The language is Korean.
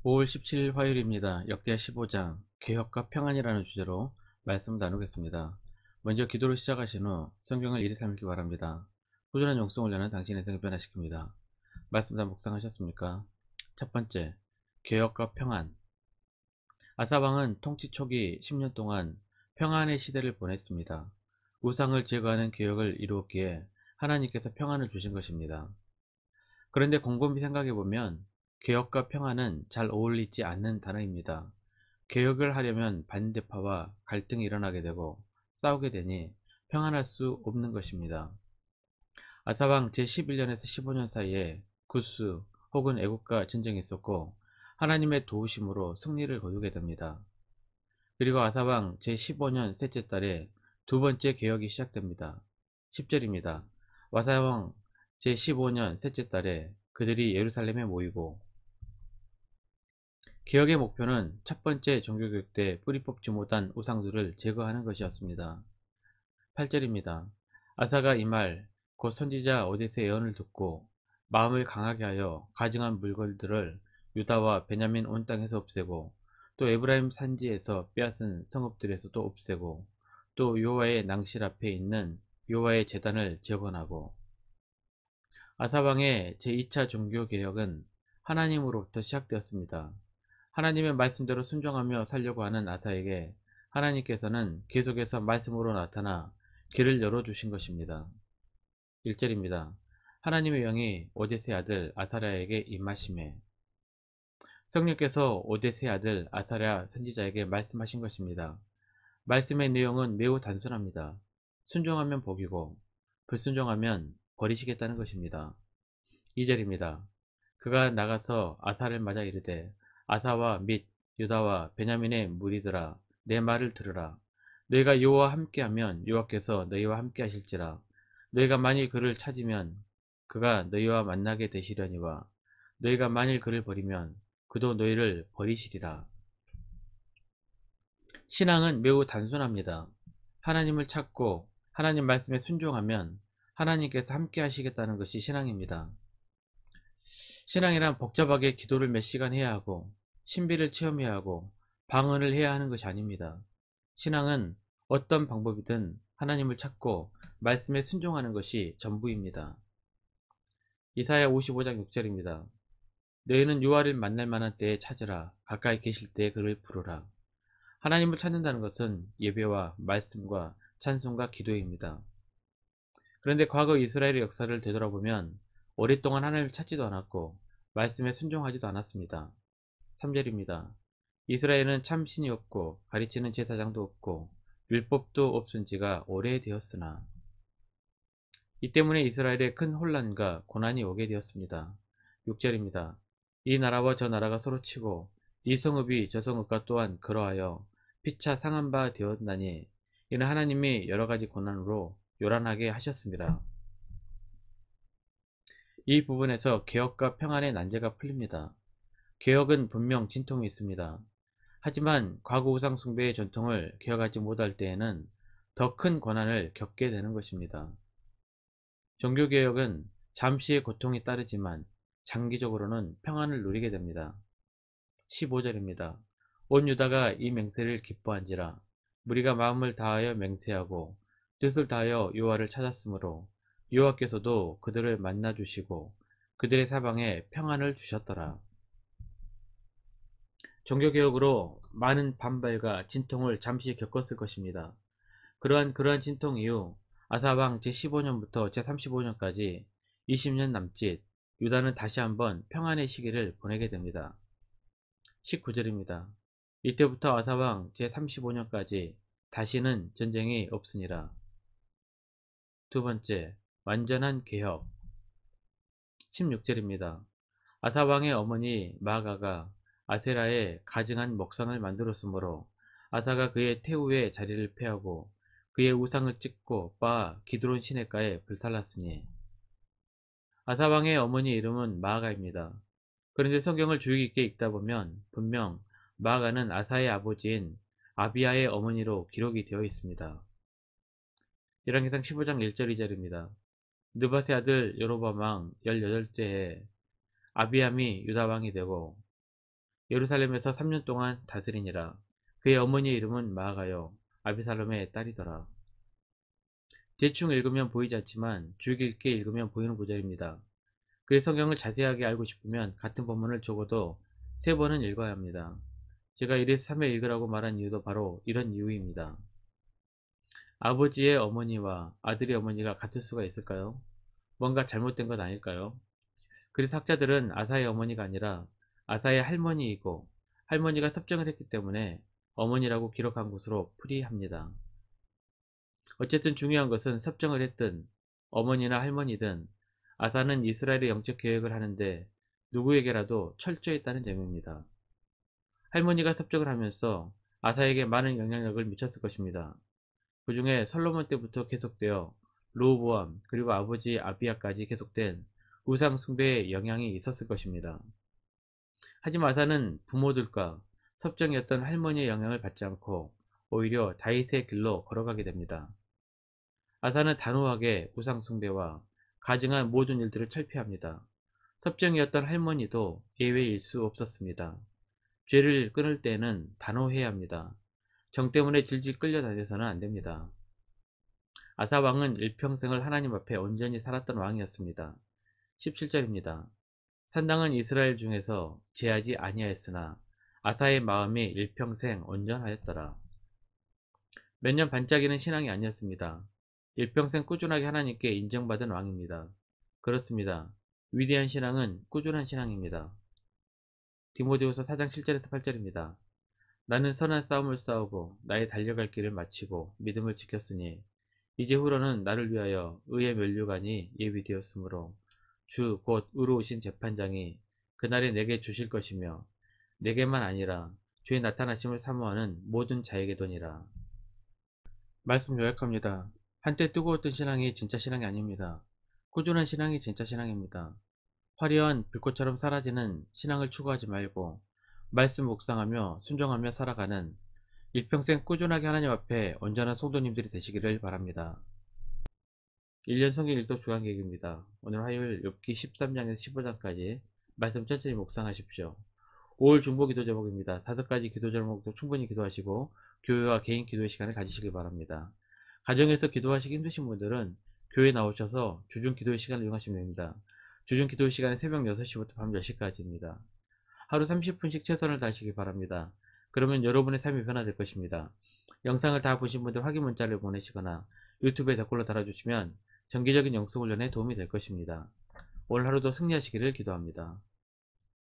5월 17일 화요일입니다. 역대하 15장 개혁과 평안이라는 주제로 말씀 나누겠습니다. 먼저 기도로 시작하신 후 성경을 일이 삼기 바랍니다. 꾸준한 영성을 내는 당신의 인생을 변화시킵니다. 말씀 다 묵상하셨습니까? 첫 번째, 개혁과 평안. 아사왕은 통치 초기 10년 동안 평안의 시대를 보냈습니다. 우상을 제거하는 개혁을 이루었기에 하나님께서 평안을 주신 것입니다. 그런데 곰곰이 생각해보면 개혁과 평안은 잘 어울리지 않는 단어입니다. 개혁을 하려면 반대파와 갈등이 일어나게 되고 싸우게 되니 평안할 수 없는 것입니다. 아사왕 제11년에서 15년 사이에 구스 혹은 애국과 전쟁이 있었고 하나님의 도우심으로 승리를 거두게 됩니다. 그리고 아사왕 제15년 셋째 달에 두 번째 개혁이 시작됩니다. 10절입니다. 아사왕 제15년 셋째 달에 그들이 예루살렘에 모이고 개혁의 목표는 첫 번째 종교개혁 때 뿌리 뽑지 못한 우상들을 제거하는 것이었습니다. 8절입니다. 아사가 이 말 곧 선지자 오뎃의 예언을 듣고 마음을 강하게 하여 가증한 물건들을 유다와 베냐민 온 땅에서 없애고 또 에브라임 산지에서 빼앗은 성읍들에서도 없애고 또 여호와의 낭실 앞에 있는 여호와의 제단을 재건하고. 아사왕의 제2차 종교개혁은 하나님으로부터 시작되었습니다. 하나님의 말씀대로 순종하며 살려고 하는 아사에게 하나님께서는 계속해서 말씀으로 나타나 길을 열어주신 것입니다. 1절입니다. 하나님의 영이 오뎃의 아들 아사랴에게 임하시매. 성령께서 오뎃의 아들 아사랴 선지자에게 말씀하신 것입니다. 말씀의 내용은 매우 단순합니다. 순종하면 복이고 불순종하면 버리시겠다는 것입니다. 2절입니다. 그가 나가서 아사를 맞아 이르되 아사와 및 유다와 베냐민의 무리들아 내 말을 들으라. 너희가 여호와와 함께하면 여호와께서 너희와 함께하실지라. 너희가 만일 그를 찾으면 그가 너희와 만나게 되시려니와 너희가 만일 그를 버리면 그도 너희를 버리시리라. 신앙은 매우 단순합니다. 하나님을 찾고 하나님 말씀에 순종하면 하나님께서 함께 하시겠다는 것이 신앙입니다. 신앙이란 복잡하게 기도를 몇 시간 해야 하고 신비를 체험해야 하고 방언을 해야 하는 것이 아닙니다. 신앙은 어떤 방법이든 하나님을 찾고 말씀에 순종하는 것이 전부입니다. 이사야 55장 6절입니다. 너희는 여호와를 만날 만한 때에 찾으라. 가까이 계실 때에 그를 부르라. 하나님을 찾는다는 것은 예배와 말씀과 찬송과 기도입니다. 그런데 과거 이스라엘의 역사를 되돌아보면 오랫동안 하나님을 찾지도 않았고 말씀에 순종하지도 않았습니다. 3절입니다. 이스라엘은 참신이 없고 가르치는 제사장도 없고 율법도 없은 지가 오래되었으나. 이 때문에 이스라엘에 큰 혼란과 고난이 오게 되었습니다. 6절입니다. 이 나라와 저 나라가 서로 치고 이 성읍이 저 성읍과 또한 그러하여 피차 상한 바 되었나니 이는 하나님이 여러가지 고난으로 요란하게 하셨습니다. 이 부분에서 개혁과 평안의 난제가 풀립니다. 개혁은 분명 진통이 있습니다. 하지만 과거 우상 숭배의 전통을 개혁하지 못할 때에는 더 큰 고난을 겪게 되는 것입니다. 종교개혁은 잠시의 고통이 따르지만 장기적으로는 평안을 누리게 됩니다. 15절입니다. 온 유다가 이 맹세를 기뻐한지라. 무리가 마음을 다하여 맹세하고 뜻을 다하여 여호와를 찾았으므로 여호와께서도 그들을 만나 주시고 그들의 사방에 평안을 주셨더라. 종교개혁으로 많은 반발과 진통을 잠시 겪었을 것입니다. 그러한 진통 이후 아사왕 제15년부터 제35년까지 20년 남짓 유다는 다시 한번 평안의 시기를 보내게 됩니다. 19절입니다. 이때부터 아사왕 제35년까지 다시는 전쟁이 없으니라. 두 번째, 완전한 개혁. 16절입니다. 아사왕의 어머니 마아가가 아세라의 가증한 목상을 만들었으므로 아사가 그의 태우의 자리를 폐하고 그의 우상을 찍고 빻아 기드론 시내가에 불살랐으니. 아사왕의 어머니 이름은 마아가입니다. 그런데 성경을 주의 깊게 읽다 보면 분명 마아가는 아사의 아버지인 아비야의 어머니로 기록이 되어 있습니다. 열왕기상 15장 1절 2절입니다. 느밧의 아들 여로보암 왕 18째 해 아비암이 유다 왕이 되고 예루살렘에서 3년 동안 다스리니라. 그의 어머니의 이름은 마아가요 아비살롬의 딸이더라. 대충 읽으면 보이지 않지만 주의 깊게 읽으면 보이는 구절입니다. 그의 성경을 자세하게 알고 싶으면 같은 본문을 적어도 3번은 읽어야 합니다. 제가 1에서 3회 읽으라고 말한 이유도 바로 이런 이유입니다. 아버지의 어머니와 아들의 어머니가 같을 수가 있을까요? 뭔가 잘못된 것 아닐까요? 그래서 학자들은 아사의 어머니가 아니라 아사의 할머니이고 할머니가 섭정을 했기 때문에 어머니라고 기록한 것으로 풀이합니다. 어쨌든 중요한 것은 섭정을 했든 어머니나 할머니든 아사는 이스라엘의 영적 계획을 하는데 누구에게라도 철저했다는 점입니다. 할머니가 섭정을 하면서 아사에게 많은 영향력을 미쳤을 것입니다. 그 중에 솔로몬 때부터 계속되어 르호보암 그리고 아버지 아비야까지 계속된 우상 숭배의 영향이 있었을 것입니다. 하지만 아사는 부모들과 섭정이었던 할머니의 영향을 받지 않고 오히려 다윗의 길로 걸어가게 됩니다. 아사는 단호하게 우상 숭배와 가증한 모든 일들을 철폐합니다. 섭정이었던 할머니도 예외일 수 없었습니다. 죄를 끊을 때는 단호해야 합니다. 정 때문에 질질 끌려다녀서는 안됩니다. 아사 왕은 일평생을 하나님 앞에 온전히 살았던 왕이었습니다. 17절입니다. 산당은 이스라엘 중에서 제하지 아니하였으나 아사의 마음이 일평생 온전하였더라. 몇 년 반짝이는 신앙이 아니었습니다. 일평생 꾸준하게 하나님께 인정받은 왕입니다. 그렇습니다. 위대한 신앙은 꾸준한 신앙입니다. 디모데후서 4장 7절에서 8절입니다. 나는 선한 싸움을 싸우고 나의 달려갈 길을 마치고 믿음을 지켰으니 이제후로는 나를 위하여 의의 면류관이 예비되었으므로 주 곧 의로우신 재판장이 그날에 내게 주실 것이며 내게만 아니라 주의 나타나심을 사모하는 모든 자에게도니라. 말씀 요약합니다. 한때 뜨거웠던 신앙이 진짜 신앙이 아닙니다. 꾸준한 신앙이 진짜 신앙입니다. 화려한 불꽃처럼 사라지는 신앙을 추구하지 말고 말씀 묵상하며 순종하며 살아가는 일평생 꾸준하게 하나님 앞에 온전한 성도님들이 되시기를 바랍니다. 1년 성경 읽도 주간계획입니다. 오늘 화요일 욥기 13장에서 15장까지 말씀 천천히 묵상하십시오. 5월 중보 기도 제목입니다. 5가지 기도 제목도 충분히 기도하시고 교회와 개인 기도의 시간을 가지시길 바랍니다. 가정에서 기도하시기 힘드신 분들은 교회 나오셔서 주중 기도의 시간을 이용하시면 됩니다. 주중 기도의 시간은 새벽 6시부터 밤 10시까지입니다. 하루 30분씩 최선을 다하시기 바랍니다. 그러면 여러분의 삶이 변화될 것입니다. 영상을 다 보신 분들 확인 문자를 보내시거나 유튜브에 댓글로 달아주시면 정기적인 영성훈련에 도움이 될 것입니다. 오늘 하루도 승리하시기를 기도합니다.